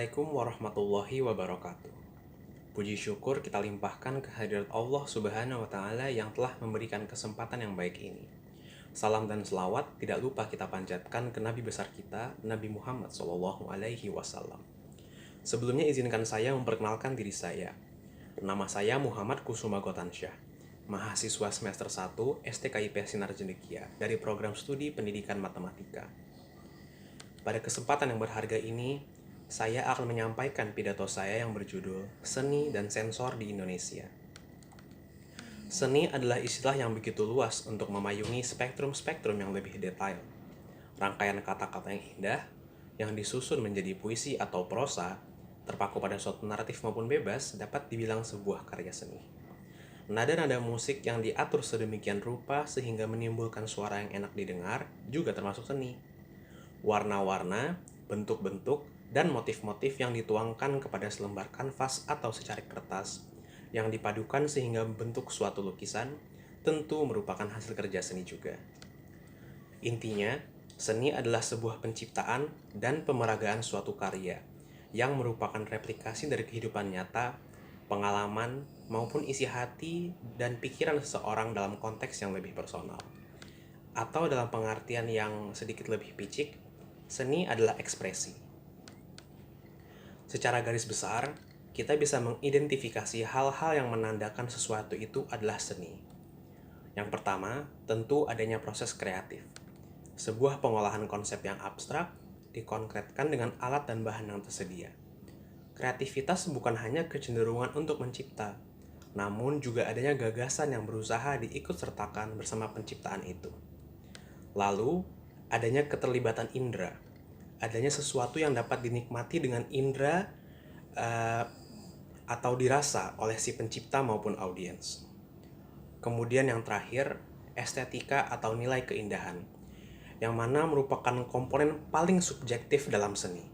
Assalamualaikum warahmatullahi wabarakatuh. Puji syukur kita limpahkan kehadirat Allah Subhanahu wa Ta'ala yang telah memberikan kesempatan yang baik ini. Salam dan selawat tidak lupa kita panjatkan ke Nabi besar kita, Nabi Muhammad SAW. Sebelumnya izinkan saya memperkenalkan diri saya. Nama saya Muhammad Kusuma Gotansyah, mahasiswa semester 1 STKIP Sinar Cendekia dari program studi pendidikan matematika. Pada kesempatan yang berharga ini, saya akan menyampaikan pidato saya yang berjudul Seni dan Sensor di Indonesia. Seni adalah istilah yang begitu luas untuk memayungi spektrum-spektrum yang lebih detail. Rangkaian kata-kata yang indah, yang disusun menjadi puisi atau prosa, terpaku pada suatu naratif maupun bebas, dapat dibilang sebuah karya seni. Nada-nada musik yang diatur sedemikian rupa sehingga menimbulkan suara yang enak didengar juga termasuk seni. Warna-warna, bentuk-bentuk, dan motif-motif yang dituangkan kepada selembar kanvas atau secarik kertas yang dipadukan sehingga membentuk suatu lukisan tentu merupakan hasil kerja seni juga. Intinya, seni adalah sebuah penciptaan dan pemeragaan suatu karya yang merupakan replikasi dari kehidupan nyata, pengalaman, maupun isi hati dan pikiran seseorang dalam konteks yang lebih personal. Atau dalam pengertian yang sedikit lebih picik, seni adalah ekspresi. Secara garis besar, kita bisa mengidentifikasi hal-hal yang menandakan sesuatu itu adalah seni. Yang pertama, tentu adanya proses kreatif. Sebuah pengolahan konsep yang abstrak dikonkretkan dengan alat dan bahan yang tersedia. Kreativitas bukan hanya kecenderungan untuk mencipta, namun juga adanya gagasan yang berusaha diikutsertakan bersama penciptaan itu. Lalu, adanya keterlibatan indera. Adanya sesuatu yang dapat dinikmati dengan indera atau dirasa oleh si pencipta maupun audiens. Kemudian yang terakhir, estetika atau nilai keindahan, yang mana merupakan komponen paling subjektif dalam seni.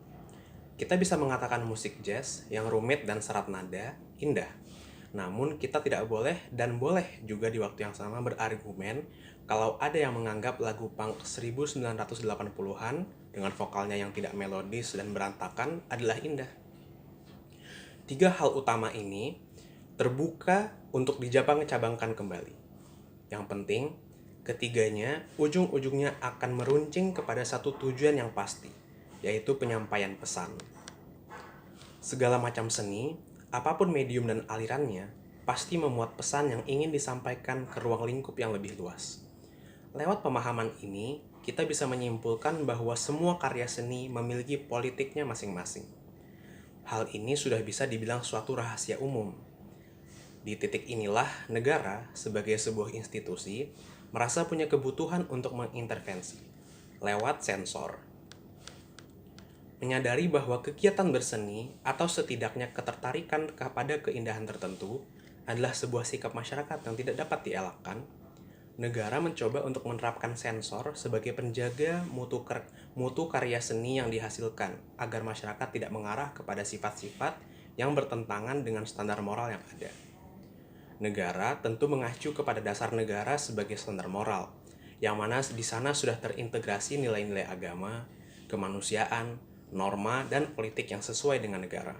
Kita bisa mengatakan musik jazz yang rumit dan syarat nada indah. Namun kita tidak boleh dan boleh juga di waktu yang sama berargumen kalau ada yang menganggap lagu punk 1980-an dengan vokalnya yang tidak melodis dan berantakan adalah indah. Tiga hal utama ini terbuka untuk dijabang-cabangkan kembali. Yang penting, ketiganya ujung-ujungnya akan meruncing kepada satu tujuan yang pasti, yaitu penyampaian pesan. Segala macam seni, apapun medium dan alirannya, pasti memuat pesan yang ingin disampaikan ke ruang lingkup yang lebih luas. Lewat pemahaman ini, kita bisa menyimpulkan bahwa semua karya seni memiliki politiknya masing-masing. Hal ini sudah bisa dibilang suatu rahasia umum. Di titik inilah negara, sebagai sebuah institusi, merasa punya kebutuhan untuk mengintervensi lewat sensor. Menyadari bahwa kegiatan berseni atau setidaknya ketertarikan kepada keindahan tertentu adalah sebuah sikap masyarakat yang tidak dapat dielakkan, negara mencoba untuk menerapkan sensor sebagai penjaga mutu karya seni yang dihasilkan agar masyarakat tidak mengarah kepada sifat-sifat yang bertentangan dengan standar moral yang ada. Negara tentu mengacu kepada dasar negara sebagai standar moral, yang mana di sana sudah terintegrasi nilai-nilai agama, kemanusiaan, norma, dan politik yang sesuai dengan negara.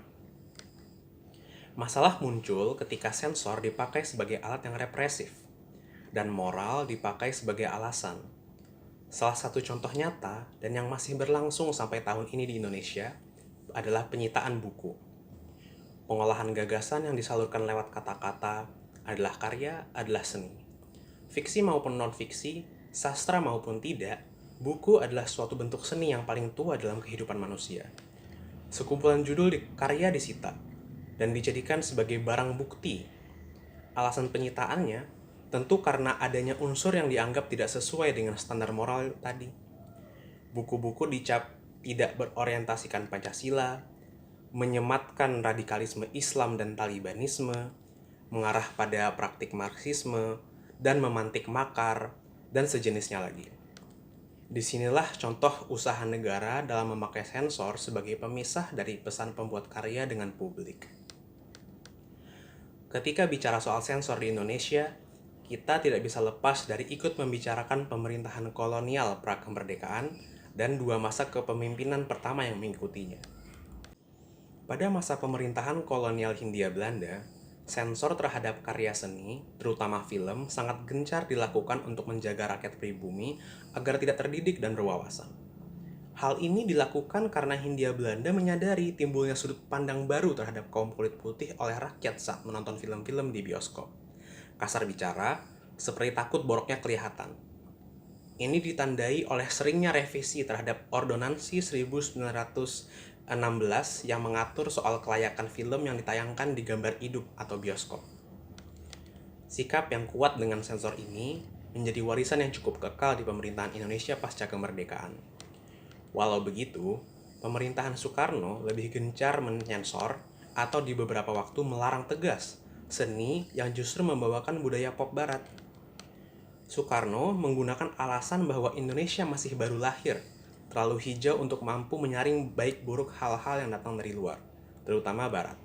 Masalah muncul ketika sensor dipakai sebagai alat yang represif, dan moral dipakai sebagai alasan. Salah satu contoh nyata dan yang masih berlangsung sampai tahun ini di Indonesia adalah penyitaan buku. Pengolahan gagasan yang disalurkan lewat kata-kata adalah karya, adalah seni. Fiksi maupun non-fiksi, sastra maupun tidak, buku adalah suatu bentuk seni yang paling tua dalam kehidupan manusia. Sekumpulan judul karya disita dan dijadikan sebagai barang bukti. Alasan penyitaannya tentu karena adanya unsur yang dianggap tidak sesuai dengan standar moral tadi. Buku-buku dicap tidak berorientasikan Pancasila, menyematkan radikalisme Islam dan Talibanisme, mengarah pada praktik Marxisme, dan memantik makar, dan sejenisnya lagi. Disinilah contoh usaha negara dalam memakai sensor sebagai pemisah dari pesan pembuat karya dengan publik. Ketika bicara soal sensor di Indonesia, kita tidak bisa lepas dari ikut membicarakan pemerintahan kolonial pra-kemerdekaan dan 2 masa kepemimpinan pertama yang mengikutinya. Pada masa pemerintahan kolonial Hindia Belanda, sensor terhadap karya seni, terutama film, sangat gencar dilakukan untuk menjaga rakyat pribumi agar tidak terdidik dan berwawasan. Hal ini dilakukan karena Hindia Belanda menyadari timbulnya sudut pandang baru terhadap kaum kulit putih oleh rakyat saat menonton film-film di bioskop. Kasar bicara, seperti takut boroknya kelihatan. Ini ditandai oleh seringnya revisi terhadap Ordonansi 1916 yang mengatur soal kelayakan film yang ditayangkan di gambar hidup atau bioskop. Sikap yang kuat dengan sensor ini menjadi warisan yang cukup kekal di pemerintahan Indonesia pasca kemerdekaan. Walau begitu, pemerintahan Soekarno lebih gencar menyensor atau di beberapa waktu melarang tegas seni yang justru membawakan budaya pop barat. Soekarno menggunakan alasan bahwa Indonesia masih baru lahir, terlalu hijau untuk mampu menyaring baik buruk hal-hal yang datang dari luar, terutama barat.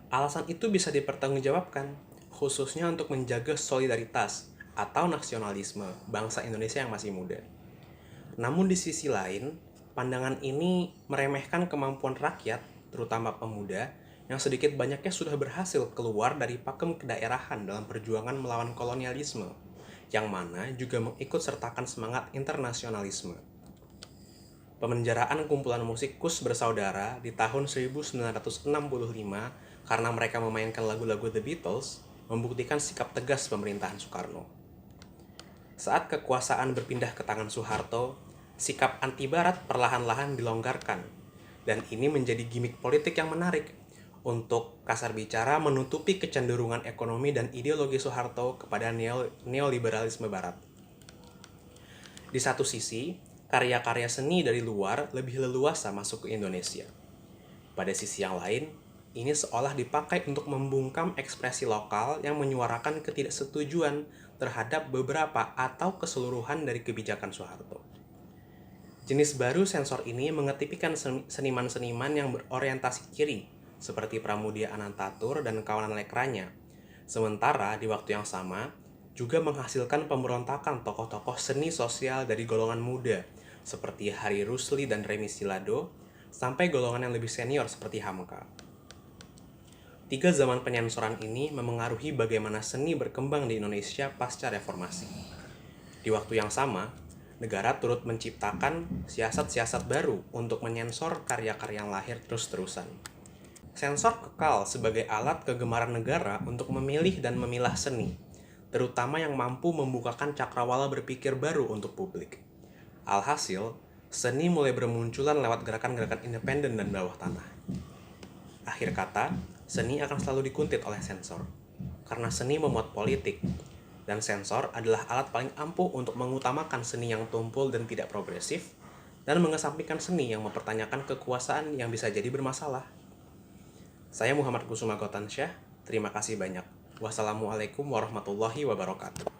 Alasan itu bisa dipertanggungjawabkan, khususnya untuk menjaga solidaritas atau nasionalisme bangsa Indonesia yang masih muda. Namun di sisi lain, pandangan ini meremehkan kemampuan rakyat, terutama pemuda, yang sedikit banyaknya sudah berhasil keluar dari pakem kedaerahan dalam perjuangan melawan kolonialisme, yang mana juga mengikut sertakan semangat internasionalisme. Pemenjaraan kumpulan musikus bersaudara di tahun 1965 karena mereka memainkan lagu-lagu The Beatles membuktikan sikap tegas pemerintahan Soekarno. Saat kekuasaan berpindah ke tangan Soeharto, sikap anti-barat perlahan-lahan dilonggarkan, dan ini menjadi gimmick politik yang menarik untuk kasar bicara menutupi kecenderungan ekonomi dan ideologi Soeharto kepada neoliberalisme barat. Di satu sisi, karya-karya seni dari luar lebih leluasa masuk ke Indonesia. Pada sisi yang lain, ini seolah dipakai untuk membungkam ekspresi lokal yang menyuarakan ketidaksetujuan terhadap beberapa atau keseluruhan dari kebijakan Soeharto. Jenis baru sensor ini mengetipikan seniman-seniman yang berorientasi kiri, seperti Pramudia Anantatur dan kawanan lekranya. Sementara di waktu yang sama, juga menghasilkan pemberontakan tokoh-tokoh seni sosial dari golongan muda, seperti Hari Rusli dan Remi Silado, sampai golongan yang lebih senior seperti Hamka. Tiga zaman penyensoran ini memengaruhi bagaimana seni berkembang di Indonesia pasca reformasi. Di waktu yang sama, negara turut menciptakan siasat-siasat baru untuk menyensor karya-karya yang lahir terus-terusan. Sensor kekal sebagai alat kegemaran negara untuk memilih dan memilah seni, terutama yang mampu membukakan cakrawala berpikir baru untuk publik. Alhasil, seni mulai bermunculan lewat gerakan-gerakan independen dan bawah tanah. Akhir kata, seni akan selalu dikuntit oleh sensor, karena seni memuat politik, dan sensor adalah alat paling ampuh untuk mengutamakan seni yang tumpul dan tidak progresif, dan mengesampingkan seni yang mempertanyakan kekuasaan yang bisa jadi bermasalah. Saya Muhammad Kusuma Gotansyah, terima kasih banyak. Wassalamualaikum warahmatullahi wabarakatuh.